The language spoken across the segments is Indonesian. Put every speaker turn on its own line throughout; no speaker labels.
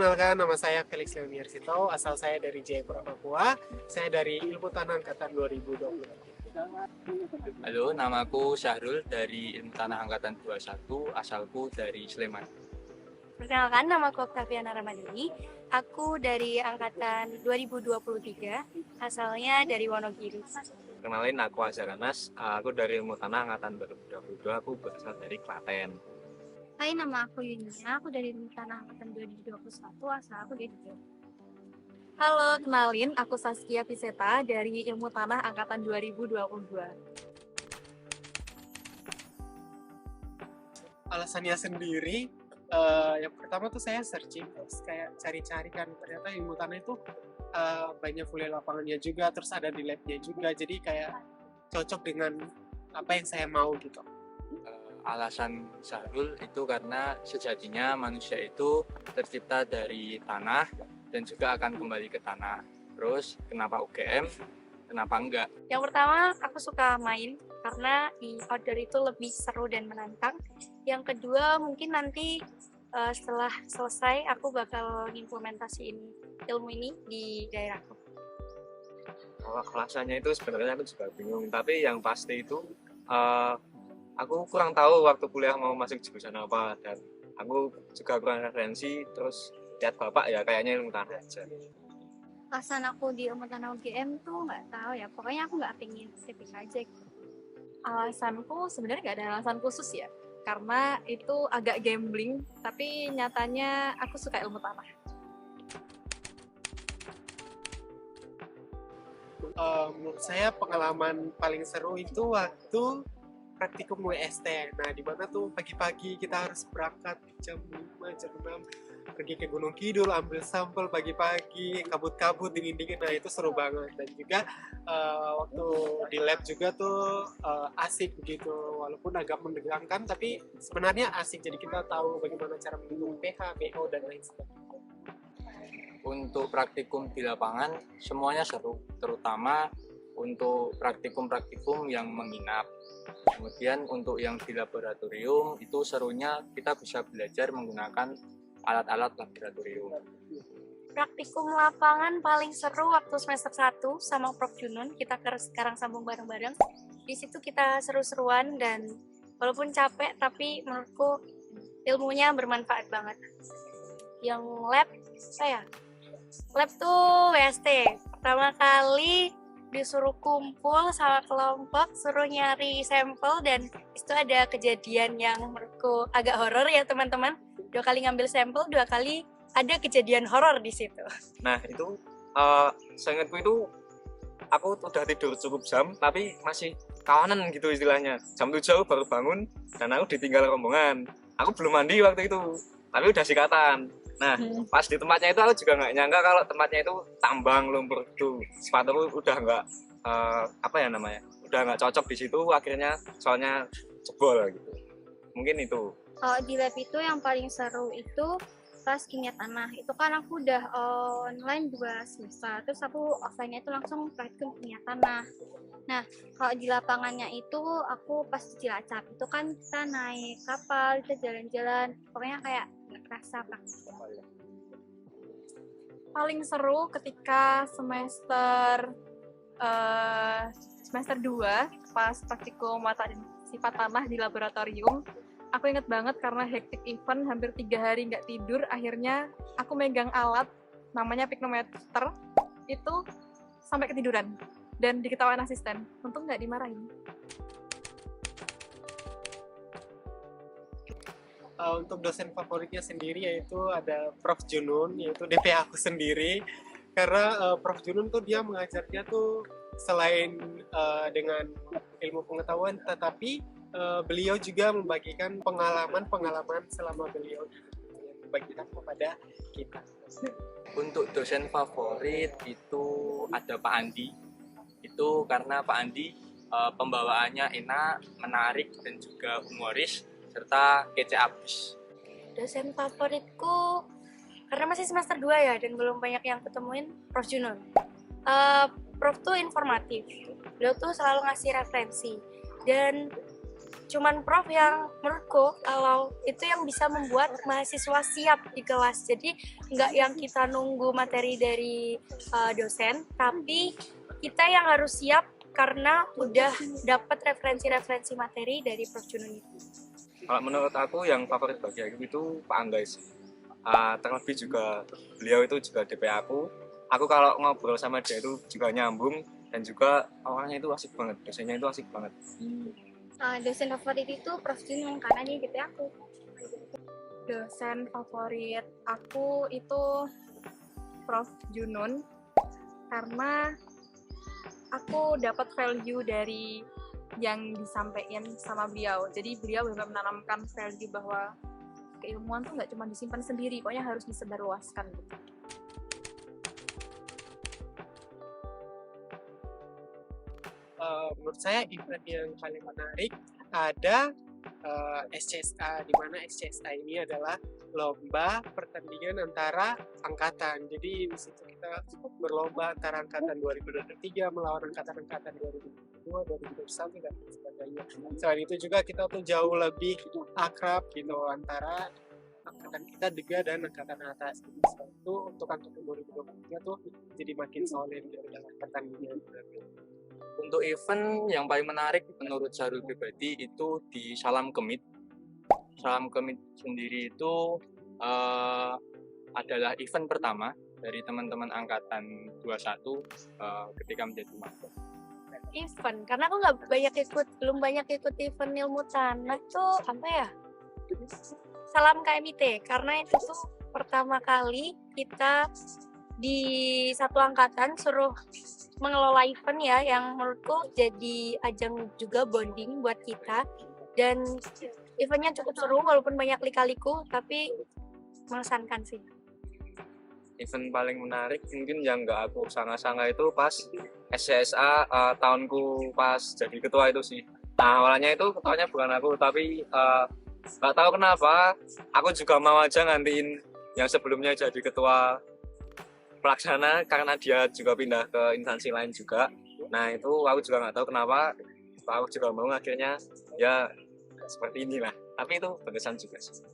perkenalkan, nama saya Felix Leoniarsito, asal saya dari Jayapura, Papua. Saya dari Ilmu Tanah Angkatan 2023.
Halo, namaku Syahrul dari Ilmu Tanah Angkatan 21, asalku dari Sleman.
Perkenalkan, nama aku Octaviana Ramadhani. Aku dari Angkatan 2023, asalnya dari Wonogiri.
Kenalin, aku Azhar Anas, aku dari Ilmu Tanah Angkatan 2022, aku berasal dari Klaten.
Hai, nama aku Yunia, aku dari Tanah Angkatan 2021, asal aku dari Jogja.
Halo, kenalin, aku Saskia Piseta dari Ilmu Tanah Angkatan 2022.
Alasannya sendiri, yang pertama tuh saya searching, terus kayak cari-cari kan, ternyata ilmu tanah itu banyak kuliah lapangannya juga, terus ada di labnya juga, jadi kayak cocok dengan apa yang saya mau gitu.
Alasan Syahrul itu karena sejatinya manusia itu tercipta dari tanah dan juga akan kembali ke tanah. Terus kenapa UGM? Kenapa enggak?
Yang pertama, aku suka main karena di outdoor itu lebih seru dan menantang. Yang kedua, mungkin nanti setelah selesai aku bakal implementasiin ilmu ini di daerahku.
Kalau rasanya itu sebenarnya aku juga bingung, tapi yang pasti itu aku kurang tahu waktu kuliah mau masuk jurusan apa, dan aku juga kurang referensi. Terus lihat bapak ya kayaknya ilmu tanah aja.
Alasan aku di ilmu tanah UGM tuh nggak tahu ya, pokoknya aku nggak pengen spesifik aja gitu.
Alasanku sebenarnya nggak ada alasan khusus ya, karena itu agak gambling, tapi nyatanya aku suka ilmu tanah.
Menurut saya pengalaman paling seru itu waktu praktikum WST. Nah, di mana tuh pagi-pagi kita harus berangkat jam 5, jam 6, pergi ke Gunung Kidul, ambil sampel pagi-pagi, kabut-kabut, dingin-dingin. Nah, itu seru banget. Dan juga waktu di lab juga tuh asik begitu. Walaupun agak menegangkan, tapi sebenarnya asik. Jadi kita tahu bagaimana cara menghitung pH, pH, dan lain sebagainya.
Untuk praktikum di lapangan semuanya seru, terutama untuk praktikum-praktikum yang menginap. Kemudian untuk yang di laboratorium itu serunya kita bisa belajar menggunakan alat-alat laboratorium.
Praktikum lapangan paling seru waktu semester 1 sama Prof Junun, kita sekarang sambung bareng-bareng. Di situ kita seru-seruan dan walaupun capek tapi menurutku ilmunya bermanfaat banget. Yang lab tuh WST. Pertama kali disuruh kumpul sama kelompok, suruh nyari sampel, dan itu ada kejadian yang menurutku agak horor ya teman-teman. 2 kali ngambil sampel, 2 kali ada kejadian horor di situ.
Nah itu seingatku itu aku udah tidur cukup jam tapi masih kawanan gitu istilahnya. Jam 7 baru bangun dan aku ditinggal rombongan. Aku belum mandi waktu itu tapi udah sikatan. Nah pas di tempatnya itu aku juga nggak nyangka kalau tempatnya itu tambang lumpur gitu. Sepatuku udah nggak udah nggak cocok di situ, akhirnya soalnya jebol gitu. Mungkin itu.
Kalau di lab itu yang paling seru itu pas kimia tanah. Itu kan aku udah online 2 semester, terus aku offline-nya itu langsung praktikum kimia tanah. Nah, kalau di lapangannya itu aku pas di Cilacap, itu kan kita naik kapal, kita jalan-jalan, pokoknya kayak nggak kerasa praktikum.
Paling seru ketika semester 2 pas praktikum mata dan sifat tanah di laboratorium. Aku inget banget karena hektik event, hampir 3 hari nggak tidur, akhirnya aku megang alat namanya piknometer itu sampai ketiduran dan diketawain asisten. Untung nggak dimarahin.
Untuk dosen favoritnya sendiri yaitu ada Prof Junun, yaitu DP aku sendiri. Karena Prof Junun tuh dia mengajarnya tuh selain dengan ilmu pengetahuan, tetapi beliau juga membagikan pengalaman selama beliau yang membagikan kepada kita.
Untuk dosen favorit itu ada Pak Andi. Itu karena Pak Andi pembawaannya enak, menarik, dan juga humoris, serta kece abis.
Dosen favoritku karena masih semester 2 ya dan belum banyak yang ketemuin, Prof Junun. Prof tuh informatif, beliau tuh selalu ngasih referensi dan
cuman prof yang menurutku kalau itu yang bisa membuat mahasiswa siap di kelas. Jadi nggak yang kita nunggu materi dari dosen, tapi kita yang harus siap karena udah dapat referensi-referensi materi dari Prof Junun itu.
Kalau menurut aku yang favorit bagi aku itu Pak Angga sih. Terlebih juga beliau itu juga DP aku. Aku kalau ngobrol sama dia itu juga nyambung dan juga orangnya itu asik banget, dosennya itu asik banget.
Dosen favorit itu Prof Junun karena dia DP aku.
Dosen favorit aku itu Prof Junun karena aku dapat value dari yang disampaikan sama beliau. Jadi beliau benar menanamkan value bahwa keilmuan tuh nggak cuma disimpan sendiri, pokoknya harus disebarluaskan gitu.
Menurut saya event yang paling menarik ada SCSA, di mana SCSA ini adalah lomba pertandingan antara angkatan. Jadi di situ kita berlomba antara angkatan 2023 melawan angkatan-angkatan 2022, 2021 dan sebagainya. Selain itu juga kita tuh jauh lebih akrab gitu antara angkatan kita juga dan angkatan atas. Jadi selain itu untuk angkatan 2023 tuh jadi makin solid dalam pertandingan.
Untuk event yang paling menarik menurut Syarul pribadi itu di Salam Kemit. Salam Kemit sendiri itu adalah event pertama dari teman-teman angkatan 21 ketika menjadi mahasiswa.
Event, karena aku belum banyak ikut event ilmu tanah tuh apa ya? Salam KMIT, karena itu tuh pertama kali kita di satu angkatan suruh mengelola event ya, yang menurutku jadi ajang juga bonding buat kita, dan eventnya cukup seru walaupun banyak lika-liku tapi mengesankan sih.
Event paling menarik mungkin yang nggak aku sangka-sangka itu pas SCSA tahunku pas jadi ketua itu sih. Nah awalnya itu ketuanya bukan aku, tapi nggak tahu kenapa aku juga mau aja ngantiin yang sebelumnya jadi ketua pelaksana karena dia juga pindah ke instansi lain juga. Nah itu aku juga nggak tahu kenapa aku juga mau, akhirnya ya seperti inilah, tapi itu berkesan juga sih.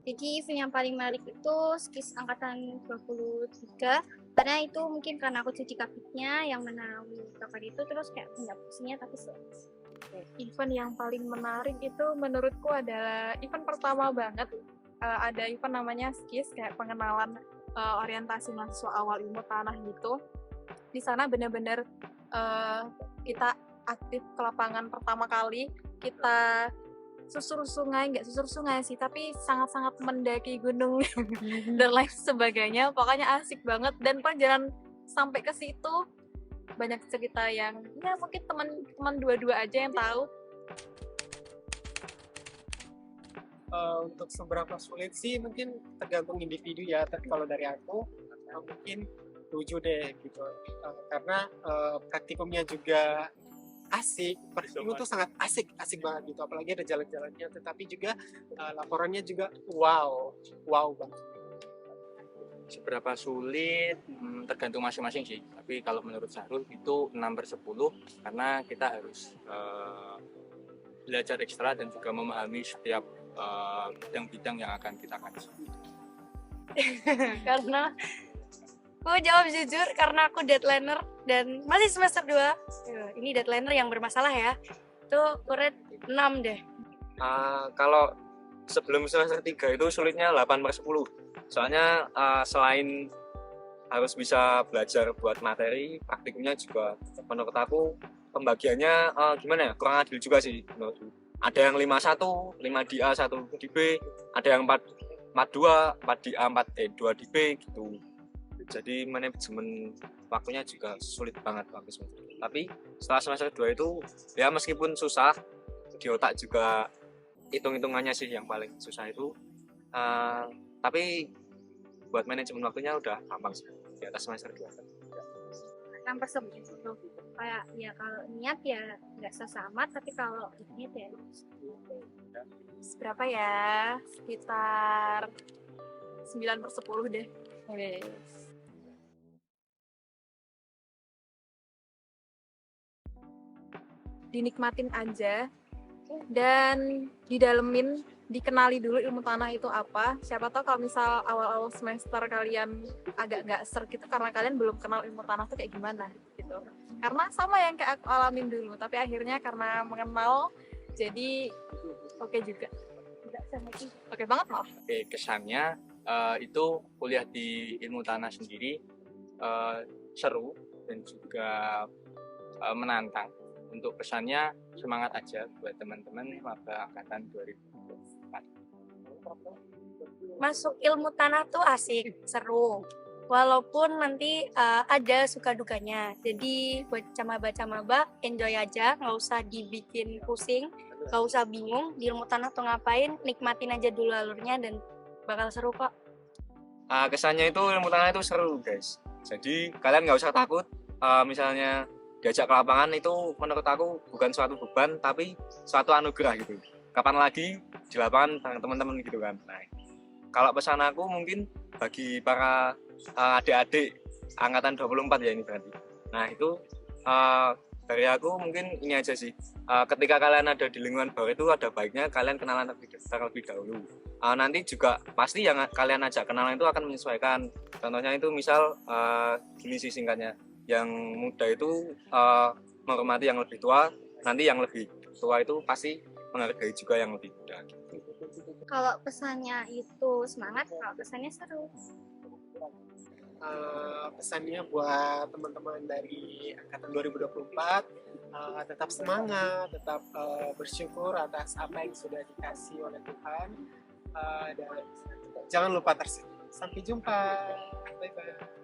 Jadi event yang paling menarik itu skis angkatan 23 karena itu mungkin karena aku jadi kapitnya yang menaungi proker itu, terus kayak pindah posisinya tapi
Event yang paling menarik itu menurutku adalah event pertama banget. Ada event namanya skis, kayak pengenalan orientasi mahasiswa awal ilmu tanah gitu. Di sana benar-benar kita aktif ke lapangan pertama kali, kita nggak susur sungai sih, tapi sangat-sangat mendaki gunung dan lain sebagainya. Pokoknya asik banget, dan perjalanan sampai ke situ banyak cerita yang ya mungkin teman dua-dua aja yang tahu.
Untuk seberapa sulit sih mungkin tergantung individu ya, tapi kalau dari aku mungkin 7 deh gitu, karena praktikumnya juga asik, praktikum itu sangat asik banget gitu, apalagi ada jalan-jalannya, tetapi juga laporannya juga wow banget.
Seberapa sulit tergantung masing-masing sih, tapi kalau menurut Syahrul itu 6/10 karena kita harus belajar ekstra dan juga memahami setiap bidang-bidang yang akan kita kaji.
Karena aku jawab jujur, karena aku deadlineer dan masih semester 2. Ini deadlineer yang bermasalah ya. Itu kurang 6 deh.
Kalau sebelum semester 3 itu sulitnya 8/10. Soalnya selain harus bisa belajar buat materi, praktikumnya juga menurut aku pembagiannya gimana ya, kurang adil juga sih menurutku. Ada yang 5-1, 5 di A, 1 di B, ada yang 4-2, 4 di A, 2 di B gitu. Jadi manajemen waktunya juga sulit banget waktu semester 2. Tapi setelah semester 2 itu ya meskipun susah, di otak juga hitung-hitungannya sih yang paling susah itu. Tapi buat manajemen waktunya udah gampang sih di atas semester 2.
6/10 kayak ya kalau niat ya nggak sesama, tapi kalau niat ya
Berapa ya? Sekitar 9/10 deh. Dinikmatin aja, dan didalemin, dikenali dulu ilmu tanah itu apa. Siapa tahu kalau misal awal-awal semester kalian agak nggak ser gitu karena kalian belum kenal ilmu tanah itu kayak gimana gitu. Karena sama yang kayak aku alamin dulu, tapi akhirnya karena mengenal jadi oke juga. Oke banget maaf.
Oke, kesannya itu kuliah di ilmu tanah sendiri seru dan juga menantang. Untuk kesannya semangat aja buat teman-teman maba angkatan 2024.
Masuk ilmu tanah tuh asik, seru. Walaupun nanti ada suka dukanya. Jadi buat maba-maba enjoy aja, nggak usah dibikin pusing, nggak usah bingung di ilmu tanah tuh ngapain, nikmatin aja dulu alurnya dan bakal seru kok.
Kesannya itu ilmu tanah itu seru guys, jadi kalian nggak usah takut. Misalnya diajak ke lapangan itu menurut aku bukan suatu beban tapi suatu anugerah gitu. Kapan lagi di lapangan bareng teman-teman gitu kan. Nah, kalau pesan aku mungkin bagi para adik-adik angkatan 24 ya ini berarti. Nah itu dari aku mungkin ini aja sih. Ketika kalian ada di lingkungan baru itu ada baiknya kalian kenalan terlebih dahulu. Nanti juga pasti yang kalian ajak kenalan itu akan menyesuaikan. Contohnya itu misal gini sih singkatnya. Yang muda itu menghormati yang lebih tua, nanti yang lebih tua itu pasti menghargai juga yang lebih muda.
Kalau pesannya itu semangat, kalau pesannya seru.
Pesannya buat teman-teman dari angkatan 2024, tetap semangat, tetap bersyukur atas apa yang sudah dikasih oleh Tuhan, dan jangan lupa tersenyum. Sampai jumpa, bye bye.